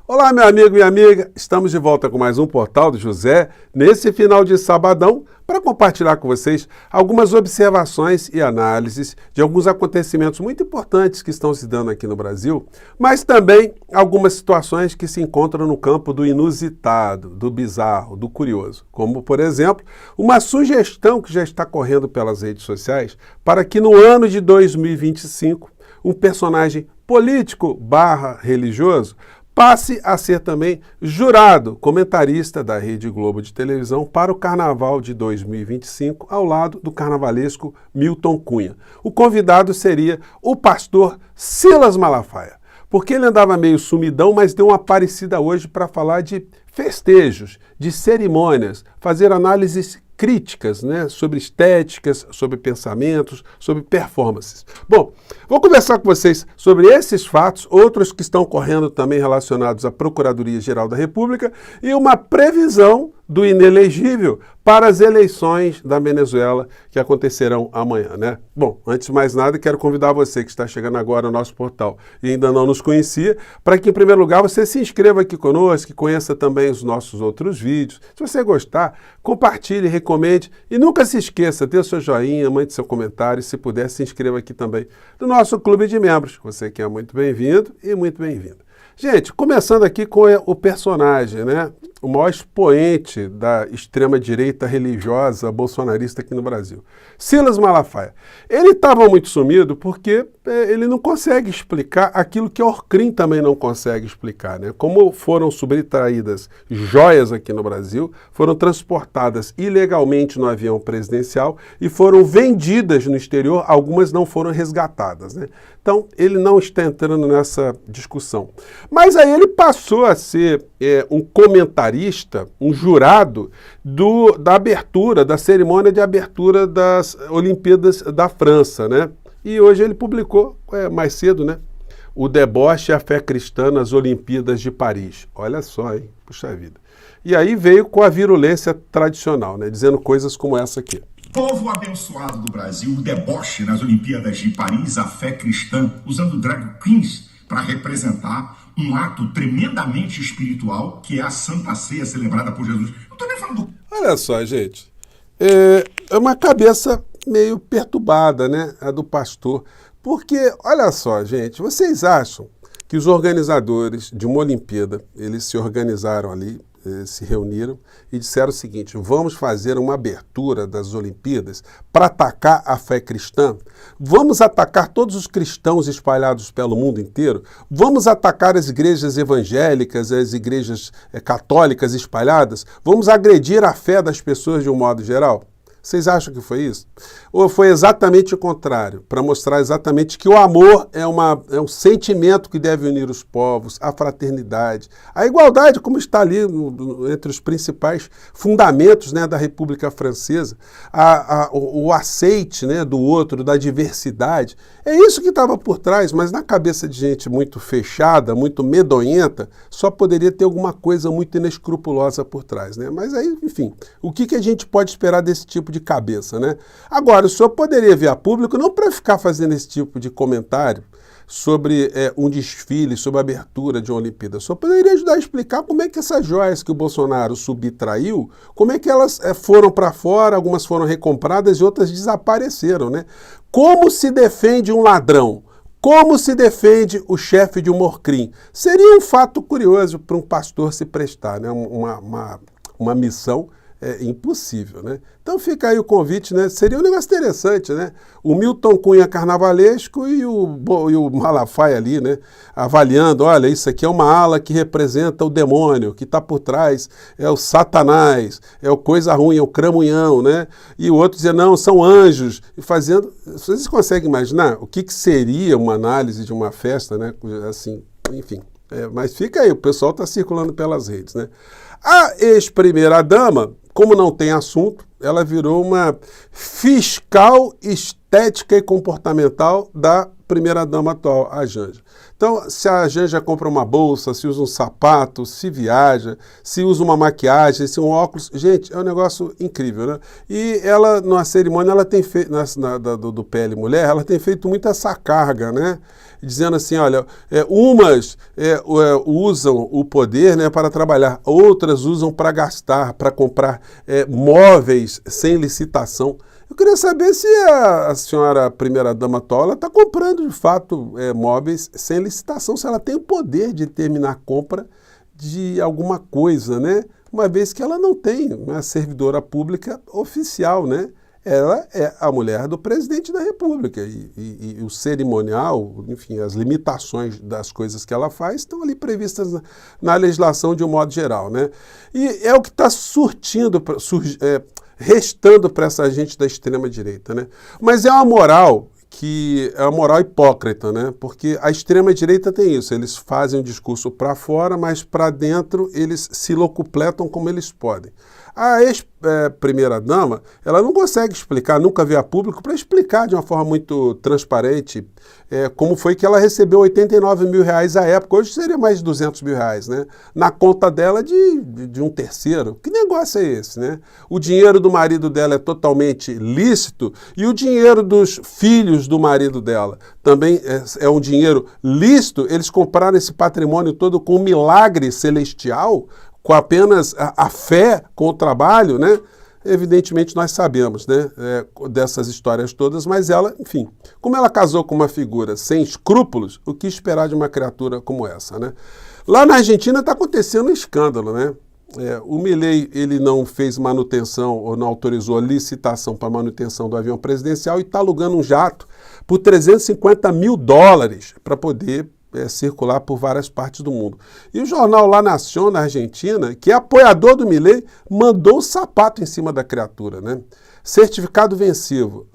Olá, meu amigo e minha amiga, estamos de volta com mais um Portal do José, nesse final de sabadão, para compartilhar com vocês algumas observações e análises de alguns acontecimentos muito importantes que estão se dando aqui no Brasil, mas também algumas situações que se encontram no campo do inusitado, do bizarro, do curioso, como, por exemplo, uma sugestão que já está correndo pelas redes sociais para que no ano de 2025, um personagem político/religioso passe a ser também jurado, comentarista da Rede Globo de televisão para o Carnaval de 2025, ao lado do carnavalesco Milton Cunha. O convidado seria o pastor Silas Malafaia, porque ele andava meio sumidão, mas deu uma aparecida hoje para falar de festejos, de cerimônias, fazer análises críticas, né, sobre estéticas, sobre pensamentos, sobre performances. Bom, vou conversar com vocês sobre esses fatos, outros que estão correndo também relacionados à Procuradoria-Geral da República e uma previsão do inelegível para as eleições da Venezuela que acontecerão amanhã, né? Bom, antes de mais nada, quero convidar você que está chegando agora ao nosso portal e ainda não nos conhecia, para que, em primeiro lugar, você se inscreva aqui conosco, que conheça também os nossos outros vídeos. Se você gostar, compartilhe, recomende e nunca se esqueça, dê o seu joinha, mande seu comentário e, se puder, se inscreva aqui também no nosso clube de membros. Você que é muito bem-vindo e muito bem-vindo. Gente, começando aqui com o personagem, né? O maior expoente da extrema-direita religiosa bolsonarista aqui no Brasil. Silas Malafaia. Ele estava muito sumido porque ele não consegue explicar aquilo que a Orcrim também não consegue explicar, né? Como foram subtraídas joias aqui no Brasil, foram transportadas ilegalmente no avião presidencial e foram vendidas no exterior, algumas não foram resgatadas, né? Então, ele não está entrando nessa discussão. Mas aí ele passou a ser um comentarista, um jurado da abertura, da cerimônia de abertura das Olimpíadas da França, né? E hoje ele publicou, mais cedo, né? O deboche e a fé cristã nas Olimpíadas de Paris. Olha só, hein? Puxa vida. E aí veio com a virulência tradicional, né? Dizendo coisas como essa aqui. Povo abençoado do Brasil, o deboche nas Olimpíadas de Paris, a fé cristã, usando drag queens para representar um ato tremendamente espiritual, que é a Santa Ceia celebrada por Jesus. Não estou nem falando... Olha só, gente. É uma cabeça meio perturbada, né? A do pastor. Porque, olha só, gente, vocês acham que os organizadores de uma Olimpíada, eles se organizaram ali, se reuniram e disseram o seguinte: vamos fazer uma abertura das Olimpíadas para atacar a fé cristã? Vamos atacar todos os cristãos espalhados pelo mundo inteiro? Vamos atacar as igrejas evangélicas, as igrejas católicas espalhadas? Vamos agredir a fé das pessoas de um modo geral? Vocês acham que foi isso? Ou foi exatamente o contrário, para mostrar exatamente que o amor é um sentimento que deve unir os povos, a fraternidade, a igualdade, como está ali entre os principais fundamentos, né, da República Francesa, o aceite, né, do outro, da diversidade. É isso que estava por trás, mas na cabeça de gente muito fechada, muito medonhenta, só poderia ter alguma coisa muito inescrupulosa por trás, né? Mas aí, enfim, o que a gente pode esperar desse tipo de cabeça, né? Agora, o senhor poderia vir a público não para ficar fazendo esse tipo de comentário sobre um desfile, sobre a abertura de uma Olimpíada. O senhor poderia ajudar a explicar como é que essas joias que o Bolsonaro subtraiu, como é que elas foram para fora, algumas foram recompradas e outras desapareceram, né? Como se defende um ladrão? Como se defende o chefe de um Orcrim? Seria um fato curioso para um pastor se prestar, né? Uma missão impossível, né? Então fica aí o convite, né? Seria um negócio interessante, né? O Milton Cunha carnavalesco e o Malafaia ali, né? Avaliando, olha, isso aqui é uma ala que representa o demônio, que está por trás é o Satanás, é o coisa ruim, é o cramunhão, né? E o outro dizia, não, são anjos. E fazendo... Vocês conseguem imaginar o que seria uma análise de uma festa, né? Assim, enfim. Mas fica aí, o pessoal está circulando pelas redes, né? A ex-primeira-dama, como não tem assunto, ela virou uma fiscal estética e comportamental da primeira-dama atual, a Janja. Então, se a Janja compra uma bolsa, se usa um sapato, se viaja, se usa uma maquiagem, se um óculos... Gente, é um negócio incrível, né? E ela, numa cerimônia, ela tem feito, do PL Mulher, ela tem feito muito essa carga, né? dizendo assim, olha, umas usam o poder, né, para trabalhar, outras usam para gastar, para comprar móveis sem licitação. Eu queria saber se a senhora primeira-dama Tola está comprando, de fato, móveis sem licitação, se ela tem o poder de determinar a compra de alguma coisa, né? Uma vez que ela não tem uma servidora pública oficial, né? Ela é a mulher do presidente da República e o cerimonial, enfim, as limitações das coisas que ela faz estão ali previstas na legislação de um modo geral, né? E é o que está restando para essa gente da extrema-direita, né? Mas é uma moral que é uma moral hipócrita, né? Porque a extrema-direita tem isso, eles fazem o discurso para fora, mas para dentro eles se locupletam como eles podem. A ex-primeira-dama, ela não consegue explicar, nunca veio a público, para explicar de uma forma muito transparente como foi que ela recebeu 89 mil reais à época, hoje seria mais de 200 mil reais, né? Na conta dela de um terceiro. Que negócio é esse, né? O dinheiro do marido dela é totalmente lícito e o dinheiro dos filhos do marido dela também é um dinheiro lícito. Eles compraram esse patrimônio todo com um milagre celestial, com apenas a fé, com o trabalho, né? Evidentemente nós sabemos, né, dessas histórias todas, mas ela, enfim, como ela casou com uma figura sem escrúpulos, o que esperar de uma criatura como essa, né? Lá na Argentina está acontecendo um escândalo, né? O Milei, ele não fez manutenção ou não autorizou a licitação para manutenção do avião presidencial e está alugando um jato por 350 mil dólares para poder circular por várias partes do mundo. E o jornal La Nación, na Argentina, que é apoiador do Milei, mandou o sapato em cima da criatura, né? Certificado vencido.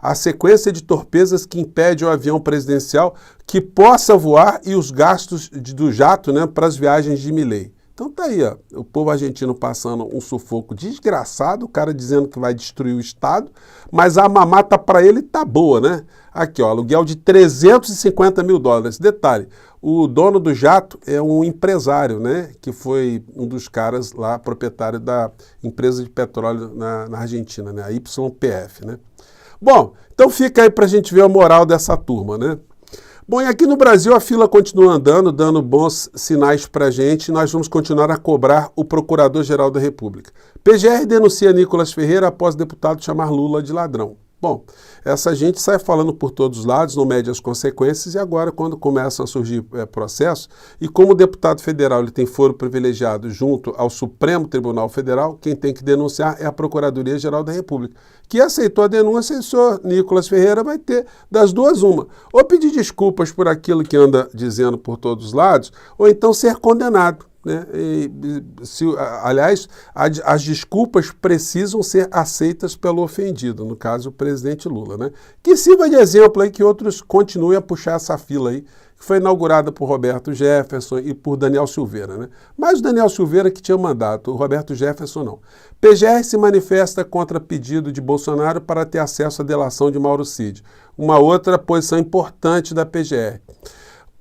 A sequência de torpezas que impede o avião presidencial que possa voar e os gastos do jato, né, para as viagens de Milei. Então tá aí, ó, o povo argentino passando um sufoco desgraçado, o cara dizendo que vai destruir o Estado, mas a mamata para ele tá boa, né? Aqui, ó, aluguel de 350 mil dólares. Detalhe, o dono do jato é um empresário, né? Que foi um dos caras lá, proprietário da empresa de petróleo na Argentina, né? A YPF, né? Bom, então fica aí pra gente ver a moral dessa turma, né? Bom, e aqui no Brasil a fila continua andando, dando bons sinais para a gente. Nós vamos continuar a cobrar o Procurador-Geral da República. PGR denuncia Nicolas Ferreira após deputado chamar Lula de ladrão. Bom, essa gente sai falando por todos os lados, não mede as consequências, e agora, quando começam a surgir processos, e como o deputado federal ele tem foro privilegiado junto ao Supremo Tribunal Federal, quem tem que denunciar é a Procuradoria-Geral da República, que aceitou a denúncia e o senhor Nicolas Ferreira vai ter das duas uma. Ou pedir desculpas por aquilo que anda dizendo por todos os lados, ou então ser condenado. Né? Aliás, as desculpas precisam ser aceitas pelo ofendido, no caso o presidente Lula, né? Que sirva de exemplo aí que outros continuem a puxar essa fila aí, que foi inaugurada por Roberto Jefferson e por Daniel Silveira, né? Mas o Daniel Silveira que tinha mandato, o Roberto Jefferson não. PGR se manifesta contra pedido de Bolsonaro para ter acesso à delação de Mauro Cid. Uma outra posição importante da PGR.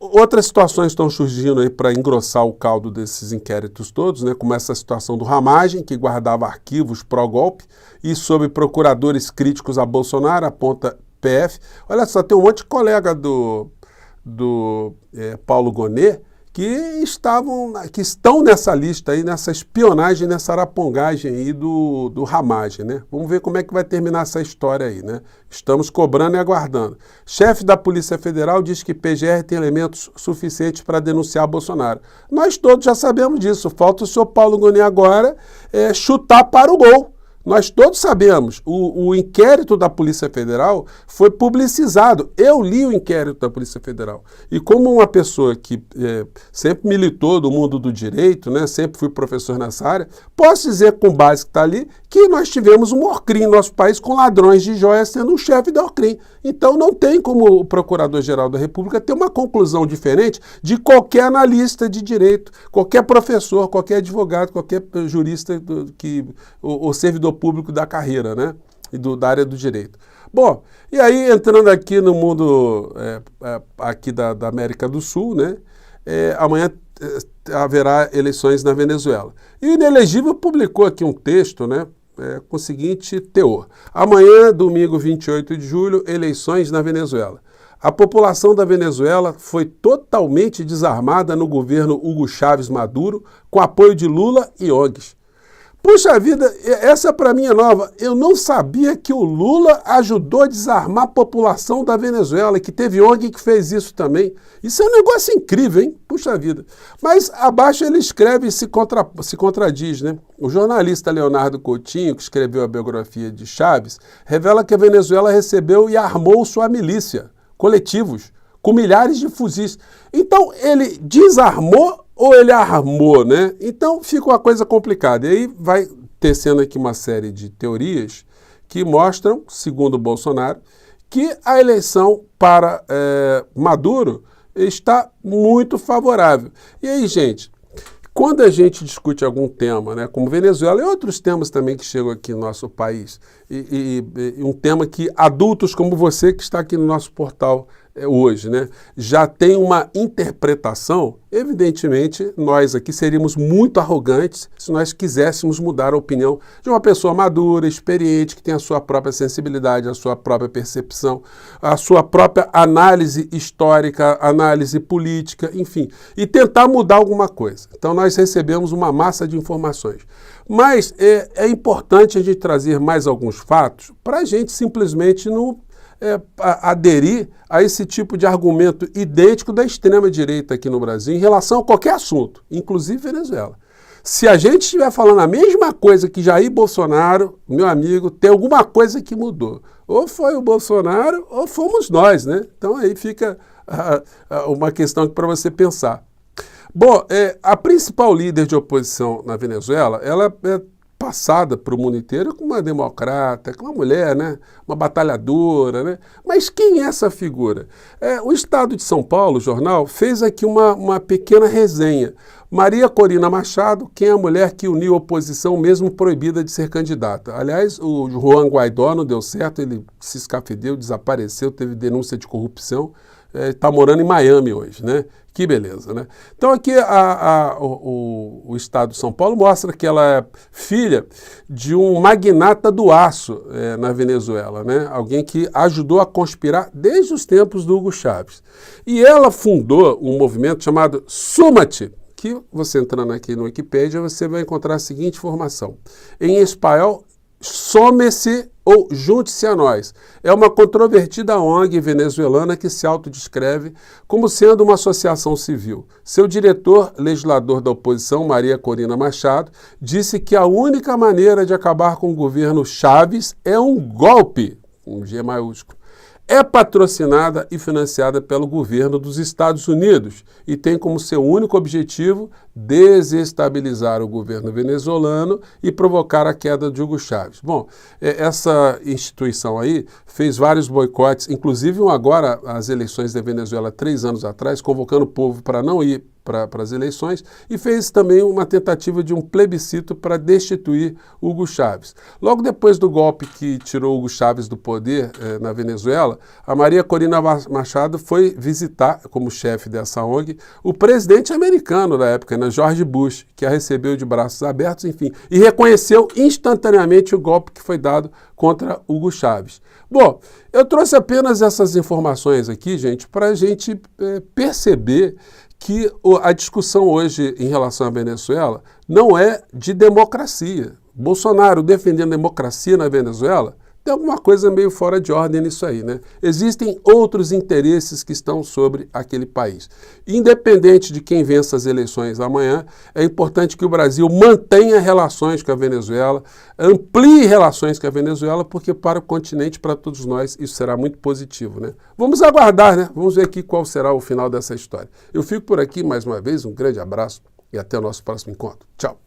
Outras situações estão surgindo aí para engrossar o caldo desses inquéritos todos, né? Como essa situação do Ramagem, que guardava arquivos pró-golpe, e sobre procuradores críticos a Bolsonaro, aponta PF. Olha só, tem um monte de colega do Paulo Gonet que estão nessa lista aí, nessa espionagem, nessa arapongagem aí do Ramagem, né? Vamos ver como é que vai terminar essa história aí, né? Estamos cobrando e aguardando. Chefe da Polícia Federal diz que PGR tem elementos suficientes para denunciar Bolsonaro. Nós todos já sabemos disso, falta o senhor Paulo Gonet agora chutar para o gol. Nós todos sabemos, o inquérito da Polícia Federal foi publicizado. Eu li o inquérito da Polícia Federal. E como uma pessoa que sempre militou do mundo do direito, né, sempre fui professor nessa área, posso dizer com base que está ali que nós tivemos um Orcrim no nosso país com ladrões de joias sendo o chefe da Orcrim. Então não tem como o Procurador-Geral da República ter uma conclusão diferente de qualquer analista de direito, qualquer professor, qualquer advogado, qualquer jurista ou servidor público da carreira, né? E da área do direito. Bom, e aí entrando aqui no mundo aqui da América do Sul, né? Amanhã haverá eleições na Venezuela. E o Inelegível publicou aqui um texto, né? Com o seguinte teor. Amanhã, domingo 28 de julho, eleições na Venezuela. A população da Venezuela foi totalmente desarmada no governo Hugo Chávez Maduro, com apoio de Lula e ONGs. Puxa vida, essa para mim é nova. Eu não sabia que o Lula ajudou a desarmar a população da Venezuela, que teve ONG que fez isso também. Isso é um negócio incrível, hein? Puxa vida. Mas abaixo ele escreve e se contradiz, né? O jornalista Leonardo Coutinho, que escreveu a biografia de Chávez, revela que a Venezuela recebeu e armou sua milícia, coletivos, com milhares de fuzis. Então, ele desarmou ou ele armou, né? Então, fica uma coisa complicada. E aí vai tecendo aqui uma série de teorias que mostram, segundo o Bolsonaro, que a eleição para Maduro está muito favorável. E aí, gente, quando a gente discute algum tema, né, como Venezuela e outros temas também que chegam aqui no nosso país, e um tema que adultos como você que está aqui no nosso portal hoje, né, já tem uma interpretação, evidentemente nós aqui seríamos muito arrogantes se nós quiséssemos mudar a opinião de uma pessoa madura, experiente, que tem a sua própria sensibilidade, a sua própria percepção, a sua própria análise histórica, análise política, enfim, e tentar mudar alguma coisa. Então nós recebemos uma massa de informações. Mas é importante a gente trazer mais alguns fatos para a gente simplesmente não aderir a esse tipo de argumento idêntico da extrema-direita aqui no Brasil em relação a qualquer assunto, inclusive Venezuela. Se a gente estiver falando a mesma coisa que Jair Bolsonaro, meu amigo, tem alguma coisa que mudou. Ou foi o Bolsonaro ou fomos nós, né? Então aí fica uma questão para você pensar. Bom, a principal líder de oposição na Venezuela, ela é passada para o mundo inteiro como uma democrata, como uma mulher, né? Uma batalhadora, né? Mas quem é essa figura? O Estado de São Paulo, o jornal, fez aqui uma pequena resenha. Maria Corina Machado, quem é a mulher que uniu a oposição mesmo proibida de ser candidata. Aliás, o Juan Guaidó não deu certo, ele se escafedeu, desapareceu, teve denúncia de corrupção, está morando em Miami hoje, né? Que beleza, né? Então aqui o Estado de São Paulo mostra que ela é filha de um magnata do aço na Venezuela, né? Alguém que ajudou a conspirar desde os tempos do Hugo Chávez. E ela fundou um movimento chamado Súmate, que você entrando aqui no Wikipedia, você vai encontrar a seguinte informação. Em espanhol, some-se ou junte-se a nós. É uma controvertida ONG venezuelana que se autodescreve como sendo uma associação civil. Seu diretor, legislador da oposição, Maria Corina Machado, disse que a única maneira de acabar com o governo Chávez é um golpe, um G maiúsculo. É patrocinada e financiada pelo governo dos Estados Unidos e tem como seu único objetivo desestabilizar o governo venezuelano e provocar a queda de Hugo Chávez. Bom, essa instituição aí fez vários boicotes, inclusive agora as eleições da Venezuela 3 anos atrás, convocando o povo para não ir para as eleições, e fez também uma tentativa de um plebiscito para destituir Hugo Chávez. Logo depois do golpe que tirou Hugo Chávez do poder na Venezuela, a Maria Corina Machado foi visitar, como chefe dessa ONG, o presidente americano da época, né, George Bush, que a recebeu de braços abertos, enfim, e reconheceu instantaneamente o golpe que foi dado contra Hugo Chávez. Bom, eu trouxe apenas essas informações aqui, gente, para a gente perceber que a discussão hoje em relação à Venezuela não é de democracia. Bolsonaro defendendo democracia na Venezuela, tem alguma coisa meio fora de ordem nisso aí, né? Existem outros interesses que estão sobre aquele país. Independente de quem vença as eleições amanhã, é importante que o Brasil mantenha relações com a Venezuela, amplie relações com a Venezuela, porque para o continente, para todos nós, isso será muito positivo, né? Vamos aguardar, né? Vamos ver aqui qual será o final dessa história. Eu fico por aqui mais uma vez, um grande abraço e até o nosso próximo encontro. Tchau!